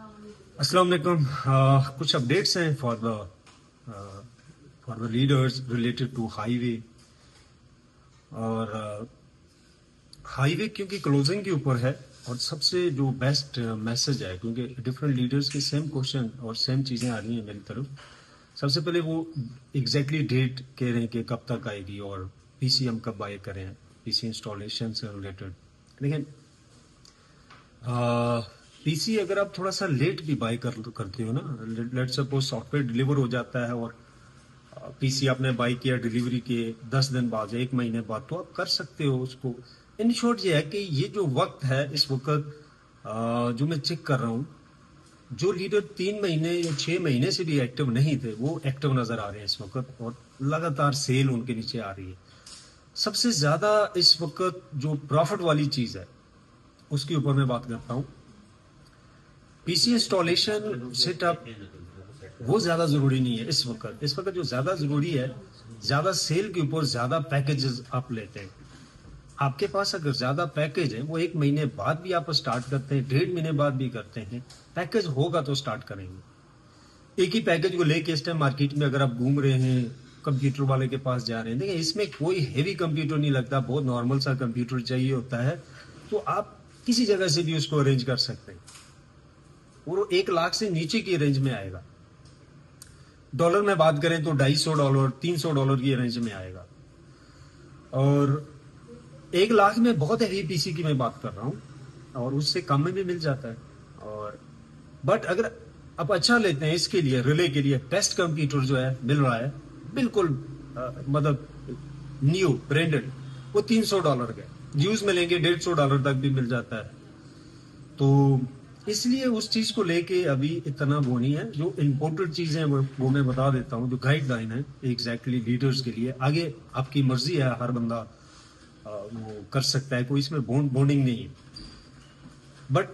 अस्सलाम वालेकुम। कुछ अपडेट्स हैं for the leaders related to highway. और हाईवे क्योंकि क्लोजिंग के ऊपर है और सबसे जो बेस्ट मैसेज है, क्योंकि डिफरेंट लीडर्स के सेम क्वेश्चन और सेम चीज़ें आ रही हैं मेरी तरफ। सबसे पहले वो एग्जैक्टली डेट कह रहे हैं कि कब तक आएगी और पीसी हम कब बाय करें, पीसी इंस्टॉलेशन से रिलेटेड। लेकिन पीसी अगर आप थोड़ा सा लेट भी बाय करते हो ना, लेट सपोज सॉफ्टवेयर डिलीवर हो जाता है और पीसी आपने बाय किया डिलीवरी के 10 दिन बाद या 1 महीने बाद, तो आप कर सकते हो उसको। इन शॉर्ट ये है कि ये जो वक्त है इस वक्त जो मैं चेक कर रहा हूँ, जो लीडर 3 महीने या 6 महीने से भी एक्टिव नहीं थे वो एक्टिव नजर आ रहे हैं इस वक्त, और लगातार सेल उनके नीचे आ रही है। सबसे ज्यादा इस वक्त जो प्रॉफिट वाली चीज है उसके ऊपर मैं बात करता हूँ। पीसी इंस्टॉलेशन सेटअप वो ज्यादा जरूरी नहीं है इस वक्त। इस वक्त जो ज्यादा जरूरी है, ज्यादा सेल के ऊपर ज्यादा पैकेजेस आप लेते हैं। आपके पास अगर ज्यादा पैकेज है, वो 1 महीने बाद भी आप स्टार्ट करते हैं, 1.5 महीने बाद भी करते हैं, पैकेज होगा तो स्टार्ट करेंगे। एक ही पैकेज को लेके इस टाइम मार्केट में अगर आप घूम रहे हैं, कंप्यूटर वाले के पास जा रहे हैं, देखिए इसमें कोई हेवी कंप्यूटर नहीं लगता, बहुत नॉर्मल सा कंप्यूटर चाहिए होता है, तो आप किसी जगह से भी उसको अरेंज कर सकते हैं। वो 1 लाख से नीचे की रेंज में आएगा। डॉलर में बात करें तो $250, $300 की रेंज में आएगा। और 1 लाख में बहुत हैवी पीसी की मैं बात कर रहा हूँ, और उससे कम में भी मिल जाता है। और बट अगर आप अच्छा लेते हैं, इसके लिए रिले के लिए बेस्ट कंप्यूटर जो है मिल रहा है बिल्कुल, मतलब न्यू ब्रांडेड, वो $300 का यूज में लेंगे $150 तक भी मिल जाता है। तो इसलिए उस चीज को लेके अभी इतना वो नहीं है। जो इम्पोर्टेंट चीजें हैं वो मैं बता देता हूँ, जो गाइडलाइन है एग्जैक्टली लीडर्स के लिए। आगे आपकी मर्जी है, हर बंदा वो कर सकता है, कोई इसमें बॉन्डिंग नहीं है। बट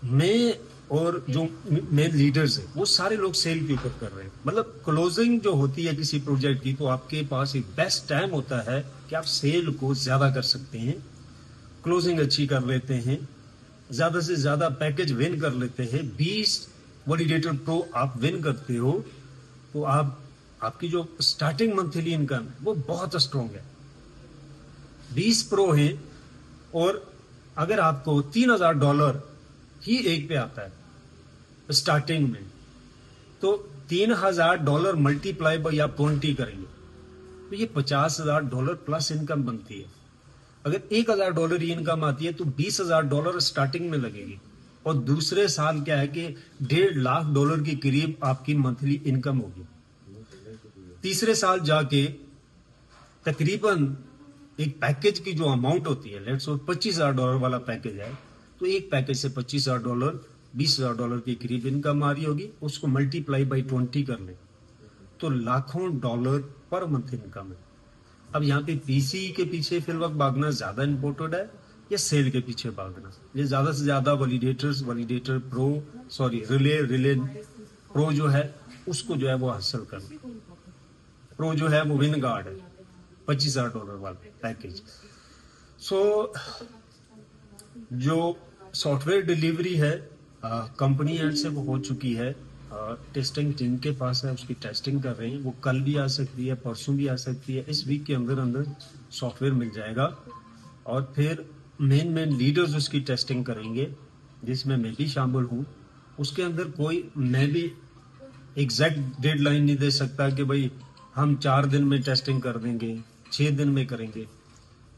मैं और जो मेन लीडर्स है वो सारे लोग सेल के ऊपर कर रहे हैं। मतलब क्लोजिंग जो होती है किसी प्रोजेक्ट की, तो आपके पास एक बेस्ट टाइम होता है कि आप सेल को ज्यादा कर सकते हैं, क्लोजिंग अच्छी कर लेते हैं, ज्यादा से ज्यादा पैकेज विन कर लेते हैं। 20 वैलिडेटर प्रो आप विन करते हो तो आपकी जो स्टार्टिंग मंथली इनकम है वो बहुत स्ट्रॉन्ग है। 20 प्रो है, और अगर आपको $3,000 ही एक पे आता है स्टार्टिंग में, तो $3,000 मल्टीप्लाई बाई आप 20 करेंगे तो ये $50,000 प्लस इनकम बनती है। अगर $1,000 ही इनकम आती है तो $20,000 स्टार्टिंग में लगेगी, और दूसरे साल क्या है कि $1.5 लाख के करीब आपकी मंथली इनकम होगी। तीसरे साल जाके तकरीबन एक पैकेज की जो अमाउंट होती है, लेट्स सपोज $25,000 वाला पैकेज है, तो एक पैकेज से $25,000 $20,000 के करीब इनकम आ रही होगी। उसको मल्टीप्लाई बाई 20 कर ले तो लाखों डॉलर पर मंथ इनकम है। अब यहाँ पे पीसी के पीछे फिर वक्त भागना ज्यादा इम्पोर्टेंट है या सेल के पीछे भागना? ये ज्यादा से ज्यादा validator pro, sorry relay pro जो है उसको जो है वो हासिल करना। प्रो जो है वो विन गार्ड है, $25,000 वाला पैकेज। सो जो सॉफ्टवेयर डिलीवरी है कंपनी एंड से वो हो चुकी है, टेस्टिंग टीम के पास है, उसकी टेस्टिंग कर रहे हैं। वो कल भी आ सकती है, परसों भी आ सकती है, इस वीक के अंदर अंदर सॉफ्टवेयर मिल जाएगा। और फिर मेन लीडर्स उसकी टेस्टिंग करेंगे, जिसमें मैं भी शामिल हूँ। उसके अंदर कोई, मैं भी एग्जैक्ट डेडलाइन नहीं दे सकता कि भाई हम 4 दिन में टेस्टिंग कर देंगे, 6 दिन में करेंगे।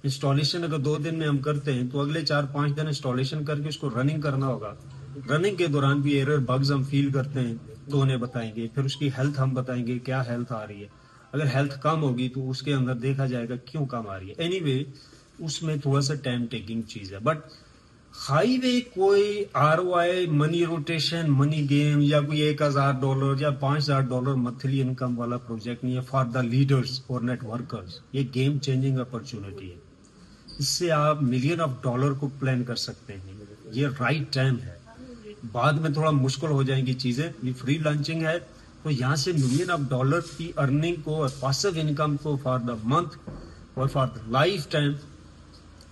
इंस्टॉलेशन अगर 2 दिन में हम करते हैं तो अगले 4-5 दिन इंस्टॉलेशन करके उसको रनिंग करना होगा। रनिंग के दौरान भी एरर बग्स हम फील करते हैं तो उन्हें बताएंगे, फिर उसकी हेल्थ हम बताएंगे क्या हेल्थ आ रही है। अगर हेल्थ कम होगी तो उसके अंदर देखा जाएगा क्यों कम आ रही है। एनीवे उसमें थोड़ा सा टाइम टेकिंग चीज है। बट हाईवे कोई ROI, money rotation, money game या कोई $1,000 या $5,000 मंथली इनकम वाला प्रोजेक्ट नहीं है फॉर द लीडर्स और नेटवर्कर्स। ये गेम चेंजिंग अपॉर्चुनिटी है। इससे आप $1,000,000 को प्लान कर सकते हैं। ये राइट टाइम है। बाद में थोड़ा मुश्किल हो जाएंगी चीजें। ये फ्री लॉन्चिंग है, तो यहाँ से $1,000,000 की अर्निंग को और पासिव इनकम को फॉर द मंथ और फॉर द लाइफ टाइम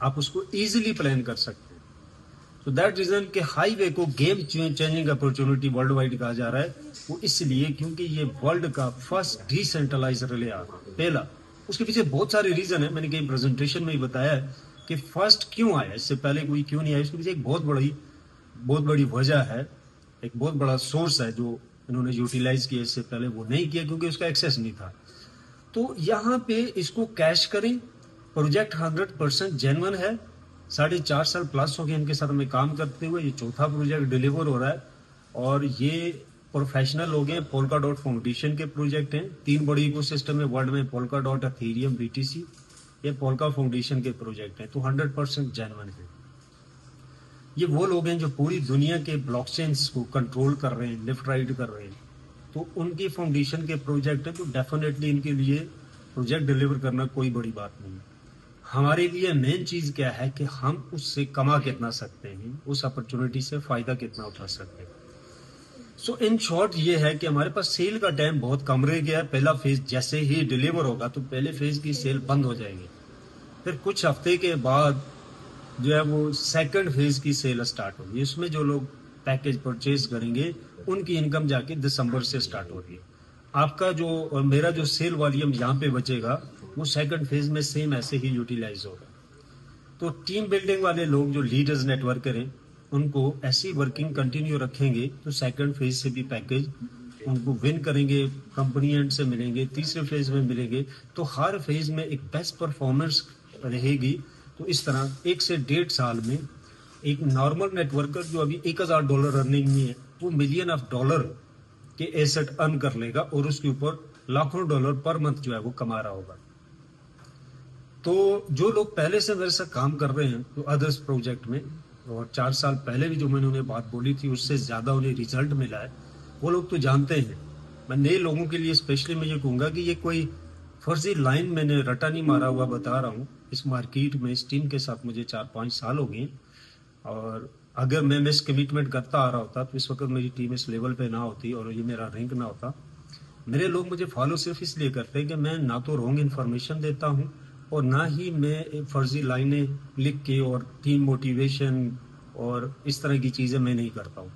आप उसको इजीली प्लान कर सकते हैं। तो दैट रीजन के हाईवे को game changing opportunity world wide कहा जा रहा है, वो इसलिए क्योंकि ये वर्ल्ड का फर्स्ट डिसेंट्रलाइज रिले आ पहला। उसके पीछे बहुत सारे रीजन है, मैंने कहीं प्रेजेंटेशन में ही बताया है कि फर्स्ट क्यों आया, इससे पहले कोई क्यों नहीं आया। उसके पीछे एक बहुत बड़ी वजह है, एक बहुत बड़ा सोर्स है जो इन्होंने यूटिलाइज किया, इससे पहले वो नहीं किया क्योंकि उसका एक्सेस नहीं था। तो यहाँ पे इसको कैश करें। प्रोजेक्ट 100% जेन्युइन है, 4.5 साल प्लस हो गए इनके साथ में काम करते हुए, ये चौथा प्रोजेक्ट डिलीवर हो रहा है और ये प्रोफेशनल लोग हैं। पोल्का डॉट फाउंडेशन के प्रोजेक्ट हैं, 3 बड़ी इकोसिस्टम है वर्ल्ड में, पोल्का डॉट, एथेरियम, बीटीसी, ये पोल्का फाउंडेशन के प्रोजेक्ट हैं, तो 100% जेन्युइन है। ये वो लोग हैं जो पूरी दुनिया के ब्लॉकचेन्स को कंट्रोल कर रहे हैं, लेफ्ट राइट कर रहे हैं, तो उनकी फाउंडेशन के प्रोजेक्ट है, तो डेफिनेटली इनके लिए प्रोजेक्ट डिलीवर करना कोई बड़ी बात नहीं है। हमारे लिए मेन चीज क्या है कि हम उससे कमा कितना सकते हैं, उस अपॉर्चुनिटी से फायदा कितना उठा सकते हैं। सो इन शॉर्ट ये है कि हमारे पास सेल का टाइम बहुत कम रह गया है। पहला फेज जैसे ही डिलीवर होगा तो पहले फेज की सेल बंद हो जाएगी, फिर कुछ हफ्ते के बाद जो है वो सेकंड फेज की सेल स्टार्ट होगी। इसमें जो लोग पैकेज परचेज करेंगे उनकी इनकम जाके दिसंबर से स्टार्ट होगी। आपका जो और मेरा जो सेल वॉल्यूम यहाँ पे बचेगा वो सेकंड फेज में सेम ऐसे ही यूटिलाइज होगा। तो टीम बिल्डिंग वाले लोग जो लीडर्स नेटवर्कर हैं उनको ऐसी वर्किंग कंटिन्यू रखेंगे तो सेकंड फेज से भी पैकेज उनको विन करेंगे, कंपनी एंड से मिलेंगे, तीसरे फेज में मिलेंगे, तो हर फेज में एक बेस्ट परफॉर्मेंस रहेगी। तो इस तरह 1 से 1.5 साल में एक नॉर्मल नेटवर्कर जो अभी $1000 अर्निंग में है वो मिलियन ऑफ डॉलर के एसेट अर्न कर लेगा और उसके ऊपर लाखों डॉलर पर मंथ जो है वो कमा रहा होगा। तो जो लोग पहले से मेरे साथ काम कर रहे हैं तो अदर्स प्रोजेक्ट में, और 4 साल पहले भी जो मैंने उन्हें बात बोली थी उससे ज्यादा उन्हें रिजल्ट मिला है, वो लोग तो जानते हैं। मैं नए लोगों के लिए स्पेशली मैं ये कहूंगा कि ये कोई फर्जी लाइन मैंने रटा नहीं मारा हुआ बता रहा हूँ। इस मार्केट में इस टीम के साथ मुझे 4-5 साल हो गए, और अगर मैं मिस कमिटमेंट करता आ रहा होता तो इस वक्त मेरी टीम इस लेवल पे ना होती और ये मेरा रैंक ना होता। मेरे लोग मुझे फॉलो सिर्फ इसलिए करते हैं कि मैं ना तो रॉन्ग इन्फॉर्मेशन देता हूँ और ना ही मैं फर्जी लाइनें लिख के और टीम मोटिवेशन और इस तरह की चीजें मैं नहीं करता हूँ।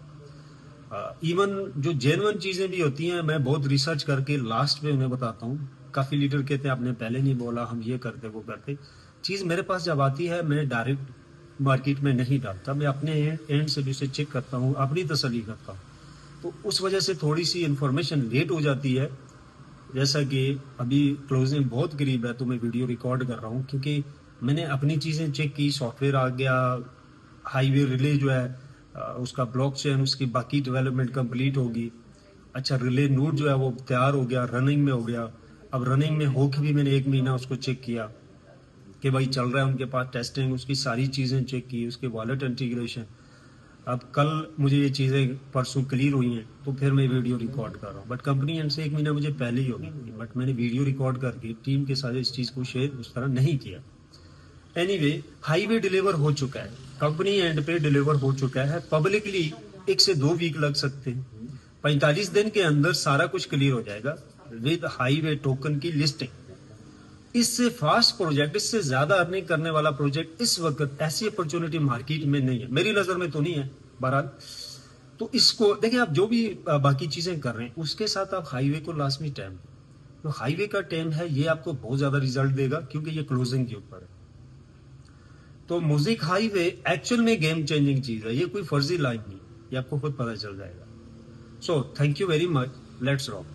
इवन जो जेन्युइन चीजें भी होती हैं मैं बहुत रिसर्च करके लास्ट में उन्हें बताता हूँ। काफी लीडर कहते हैं आपने पहले नहीं बोला, हम ये करते वो करते। चीज मेरे पास जब आती है मैं डायरेक्ट मार्केट में नहीं डालता, मैं अपने एंड से भी उसे चेक करता हूँ, अपनी तसल्ली करता हूँ। तो उस वजह से थोड़ी सी इन्फॉर्मेशन लेट हो जाती है। जैसा कि अभी क्लोजिंग बहुत करीब है तो मैं वीडियो रिकॉर्ड कर रहा हूँ क्योंकि मैंने अपनी चीजें चेक की, सॉफ्टवेयर आ गया, हाईवे रिले जो है उसका ब्लॉकचेन, उसकी बाकी डेवलपमेंट कंप्लीट होगी। अच्छा, रिले नोड जो है वो तैयार हो गया, रनिंग में हो गया। अब रनिंग में होके भी मैंने 1 महीना उसको चेक किया कि भाई चल रहा है, उनके पास टेस्टिंग, उसकी सारी चीजें चेक की, उसके वॉलेट इंटीग्रेशन। अब कल मुझे ये चीजें परसों क्लियर हुई हैं तो फिर मैं वीडियो रिकॉर्ड कर रहा हूँ। बट कंपनी एंड से 1 महीना मुझे पहले ही होगी, बट मैंने वीडियो रिकॉर्ड करके टीम के साथ इस चीज को शेयर उस तरह नहीं किया। एनीवे, हाईवे डिलीवर हो चुका है, कंपनी एंड पे डिलीवर हो चुका है। पब्लिकली 1 से 2 वीक लग सकते हैं, 45 दिन के अंदर सारा कुछ क्लियर हो जाएगा विद हाईवे टोकन की लिस्टिंग। इससे फास्ट प्रोजेक्ट, इससे ज्यादा अर्निंग करने वाला प्रोजेक्ट इस वक्त ऐसी अपॉर्चुनिटी मार्केट में नहीं है, मेरी नजर में तो नहीं है बहरहाल। तो इसको देखिए, आप जो भी बाकी चीजें कर रहे हैं उसके साथ आप हाईवे को लाजमी टाइम दें। तो हाईवे का टाइम है, ये आपको बहुत ज्यादा रिजल्ट देगा क्योंकि ये क्लोजिंग के ऊपर है। तो म्यूजिक हाईवे एक्चुअल में गेम चेंजिंग चीज है, ये कोई फर्जी लाइन नहीं, ये आपको खुद पता चल जाएगा। So thank you very much, let's rock.